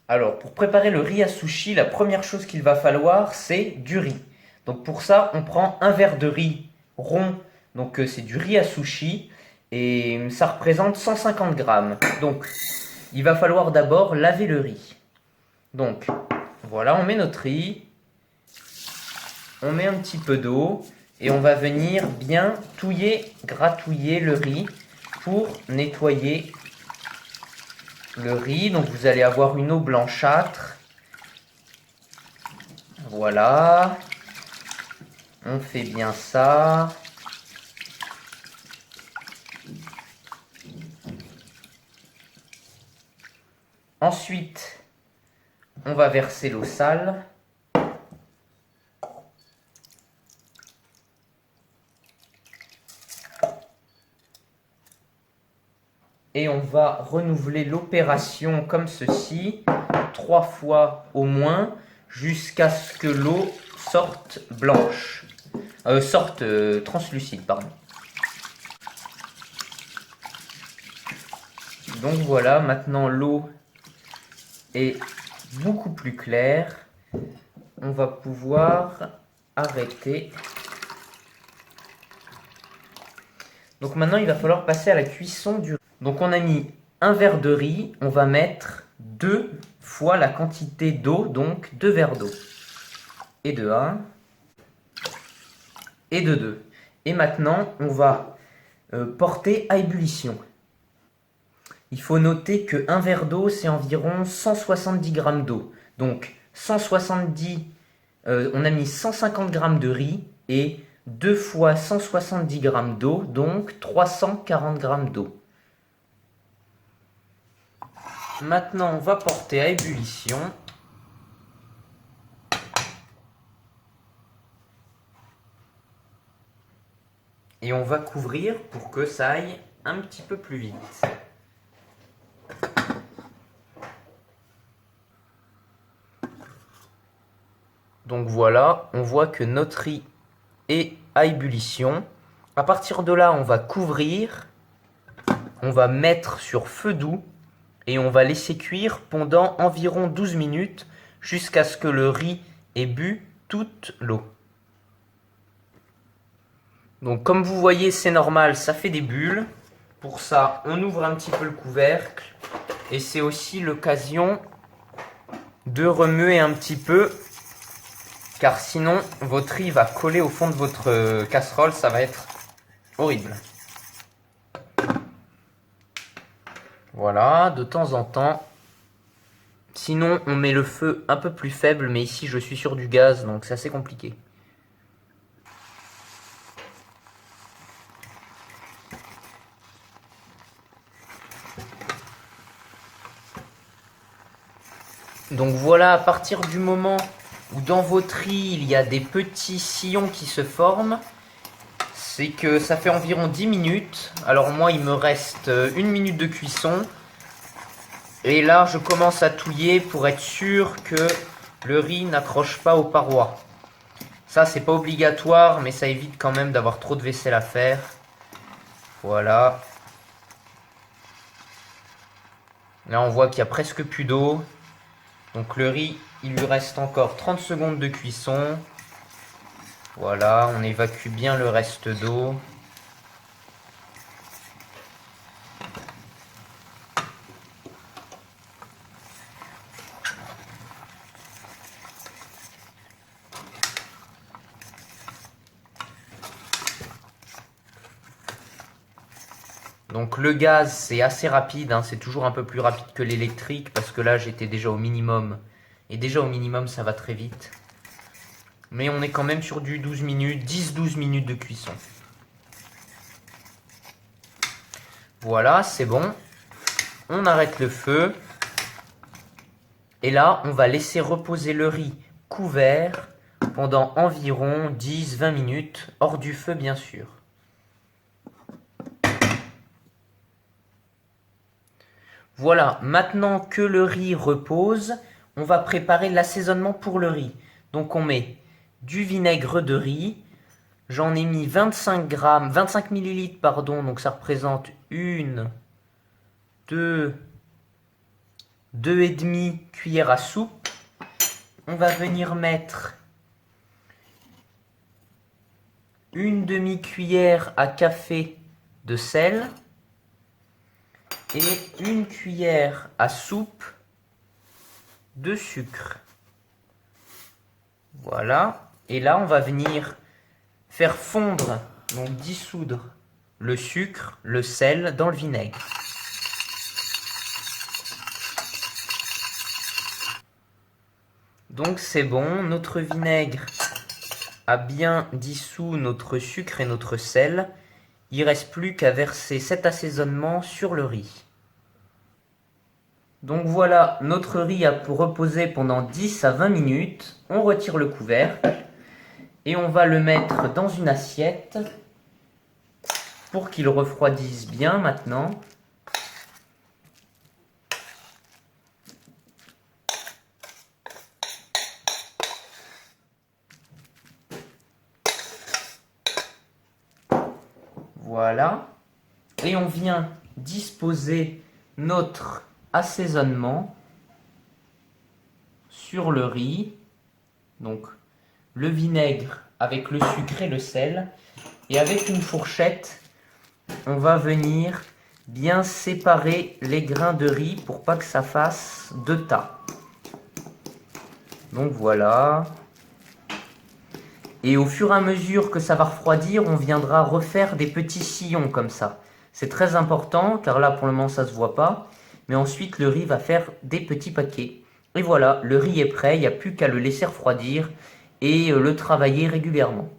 Alors, pour préparer le riz à sushi, la première chose qu'il va falloir, c'est du riz. Donc pour ça, on prend un verre de riz rond, donc c'est du riz à sushi, et ça représente 150 grammes. Donc, il va falloir d'abord laver le riz. Donc, voilà, on met notre riz, on met un petit peu d'eau, et on va venir bien touiller, gratouiller le riz pour nettoyer le riz. Donc vous allez avoir une eau blanchâtre. Voilà, on fait bien ça. Ensuite, on va verser l'eau sale. Et on va renouveler l'opération comme ceci, 3 fois au moins, jusqu'à ce que l'eau sorte blanche. Sorte translucide, pardon. Donc voilà, maintenant l'eau est beaucoup plus claire. On va pouvoir arrêter. Donc maintenant, il va falloir passer à la cuisson du riz. Donc on a mis un verre de riz, on va mettre 2 fois la quantité d'eau, donc 2 verres d'eau. Et de 1, et de 2. Et maintenant, on va porter à ébullition. Il faut noter que 1 verre d'eau, c'est environ 170 grammes d'eau. Donc 170, on a mis 150 grammes de riz et 2 fois 170 grammes d'eau, donc 340 grammes d'eau. Maintenant, on va porter à ébullition. Et on va couvrir pour que ça aille un petit peu plus vite. Donc voilà, on voit que notre riz est à ébullition. À partir de là, on va couvrir, on va mettre sur feu doux et on va laisser cuire pendant environ 12 minutes jusqu'à ce que le riz ait bu toute l'eau. Donc comme vous voyez, c'est normal, ça fait des bulles. Pour ça, on ouvre un petit peu le couvercle et c'est aussi l'occasion de remuer un petit peu car sinon votre riz va coller au fond de votre casserole, ça va être horrible. Voilà, de temps en temps. Sinon, on met le feu un peu plus faible, mais ici je suis sur du gaz, donc c'est assez compliqué. Donc voilà, à partir du moment où dans votre riz il y a des petits sillons qui se forment, c'est que ça fait environ 10 minutes. Alors moi, il me reste 1 minute de cuisson. Et là, je commence à touiller pour être sûr que le riz n'accroche pas aux parois. Ça, c'est pas obligatoire, mais ça évite quand même d'avoir trop de vaisselle à faire. Voilà. Là, on voit qu'il y a presque plus d'eau. Donc le riz, il lui reste encore 30 secondes de cuisson. Voilà, on évacue bien le reste d'eau. Donc le gaz, c'est assez rapide, hein, c'est toujours un peu plus rapide que l'électrique parce que là, j'étais déjà au minimum. Et déjà au minimum, ça va très vite. Mais on est quand même sur du 12 minutes, 10-12 minutes de cuisson. Voilà, c'est bon. On arrête le feu. Et là, on va laisser reposer le riz couvert pendant environ 10-20 minutes, hors du feu bien sûr. Voilà, maintenant que le riz repose, on va préparer l'assaisonnement pour le riz. Donc on met du vinaigre de riz, j'en ai mis 25 grammes, 25 millilitres pardon, donc ça représente 1, 2, 2,5 cuillères à soupe. On va venir mettre une demi-cuillère à café de sel et une cuillère à soupe de sucre. Voilà. Et là, on va venir faire fondre, donc dissoudre le sucre, le sel dans le vinaigre. Donc c'est bon, notre vinaigre a bien dissous notre sucre et notre sel. Il ne reste plus qu'à verser cet assaisonnement sur le riz. Donc voilà, notre riz a reposé pendant 10 à 20 minutes. On retire le couvercle et on va le mettre dans une assiette pour qu'il refroidisse bien maintenant. Voilà. Et on vient disposer notre assaisonnement sur le riz. Donc le vinaigre avec le sucre et le sel. Et avec une fourchette, on va venir bien séparer les grains de riz pour pas que ça fasse de tas. Donc voilà. Et au fur et à mesure que ça va refroidir, on viendra refaire des petits sillons comme ça. C'est très important, car là pour le moment ça ne se voit pas. Mais ensuite le riz va faire des petits paquets. Et voilà, le riz est prêt, il n'y a plus qu'à le laisser refroidir et le travailler régulièrement.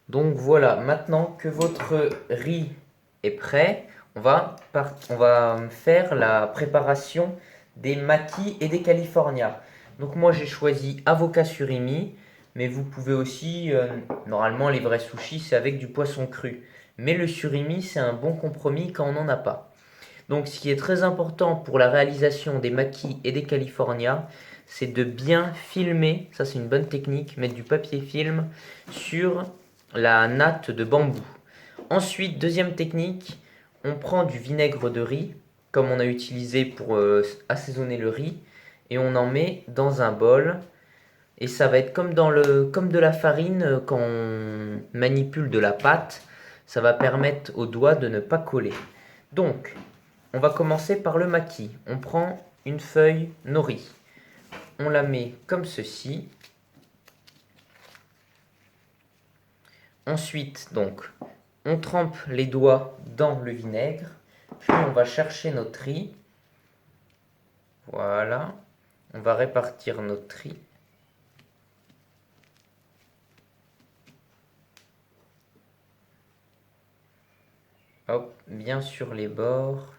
Donc voilà, maintenant que votre riz est prêt, on va faire la préparation des makis et des californias. Donc moi j'ai choisi avocat surimi, mais vous pouvez aussi, normalement les vrais sushis c'est avec du poisson cru. Mais le surimi c'est un bon compromis quand on n'en a pas. Donc ce qui est très important pour la réalisation des makis et des californias, c'est de bien filmer, ça c'est une bonne technique, mettre du papier film sur la natte de bambou. Ensuite, deuxième technique, on prend du vinaigre de riz, comme on a utilisé pour assaisonner le riz, et on en met dans un bol. Et ça va être comme de la farine quand on manipule de la pâte. Ça va permettre aux doigts de ne pas coller. Donc, on va commencer par le maki. On prend une feuille nori. On la met comme ceci. Ensuite, donc, on trempe les doigts dans le vinaigre. Puis on va chercher notre riz. Voilà. On va répartir notre riz. Hop, bien sur les bords.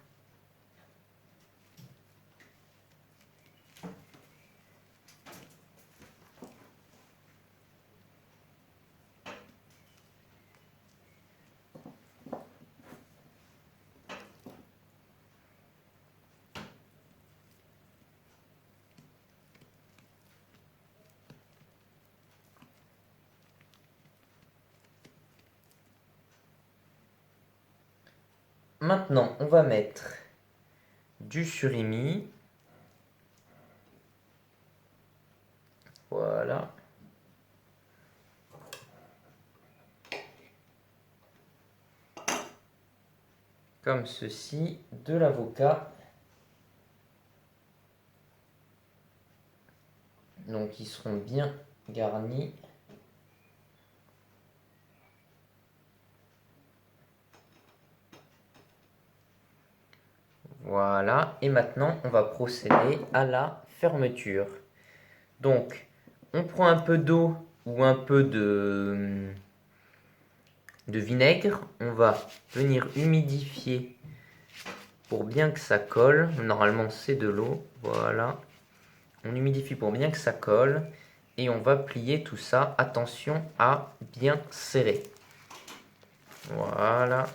Maintenant, on va mettre du surimi. Voilà. Comme ceci, de l'avocat. Donc ils seront bien garnis. Voilà, et maintenant on va procéder à la fermeture. Donc on prend un peu d'eau ou un peu de vinaigre, on va venir humidifier pour bien que ça colle. Normalement c'est de l'eau, voilà. On humidifie pour bien que ça colle et on va plier tout ça. Attention à bien serrer. Voilà.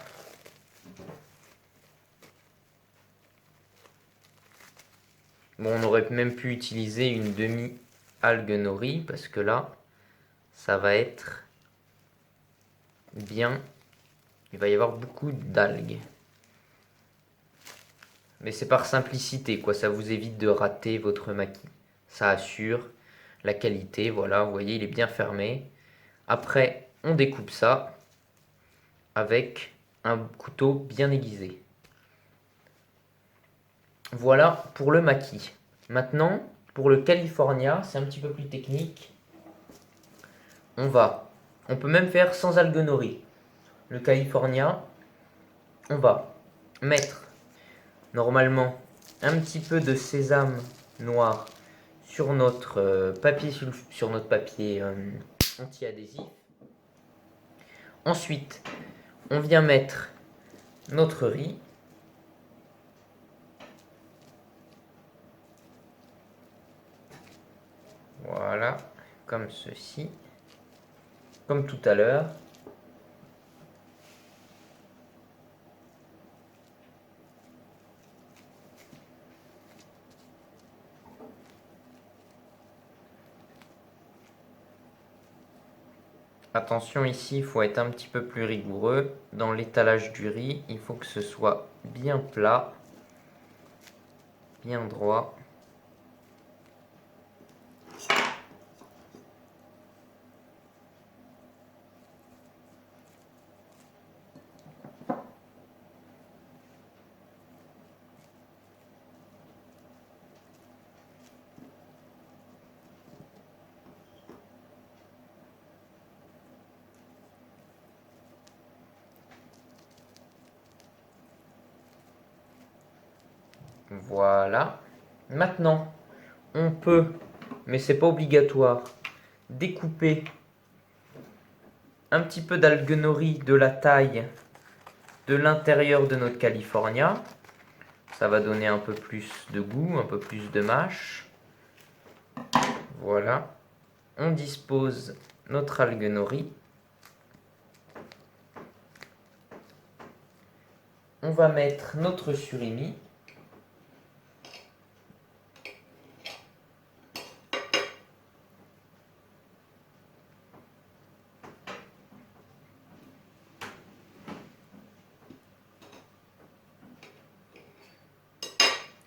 Bon, on aurait même pu utiliser une demi-algue nori parce que là, ça va être bien. Il va y avoir beaucoup d'algues. Mais c'est par simplicité, quoi. Ça vous évite de rater votre maquis. Ça assure la qualité. Voilà, vous voyez, il est bien fermé. Après, on découpe ça avec un couteau bien aiguisé. Voilà pour le maquis. Maintenant, pour le California, c'est un petit peu plus technique. On peut même faire sans algues nori. Le California, on va mettre normalement un petit peu de sésame noir sur notre papier anti-adhésif. Ensuite, on vient mettre notre riz. Voilà, comme ceci. Comme tout à l'heure. Attention ici, il faut être un petit peu plus rigoureux. Dans l'étalage du riz, il faut que ce soit bien plat, bien droit. Voilà. Maintenant, on peut, mais c'est pas obligatoire, découper un petit peu d'algues nori de la taille de l'intérieur de notre California. Ça va donner un peu plus de goût, un peu plus de mâche. Voilà. On dispose notre algue nori. On va mettre notre surimi.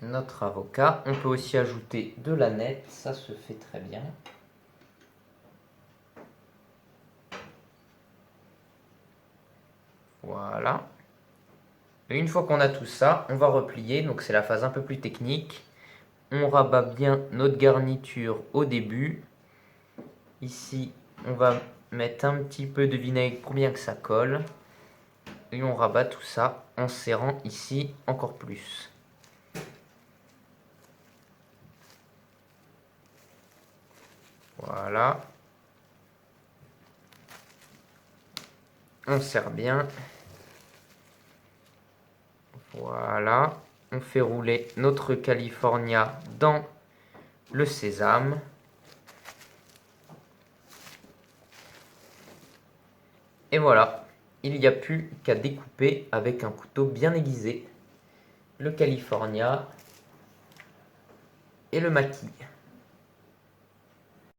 Notre avocat. On peut aussi ajouter de l'aneth, ça se fait très bien. Voilà. Et une fois qu'on a tout ça, on va replier, donc c'est la phase un peu plus technique. On rabat bien notre garniture au début. Ici, on va mettre un petit peu de vinaigre pour bien que ça colle. Et on rabat tout ça en serrant ici encore plus. Voilà. On serre bien. Voilà. On fait rouler notre California dans le sésame. Et voilà. Il n'y a plus qu'à découper avec un couteau bien aiguisé le California et le maquis.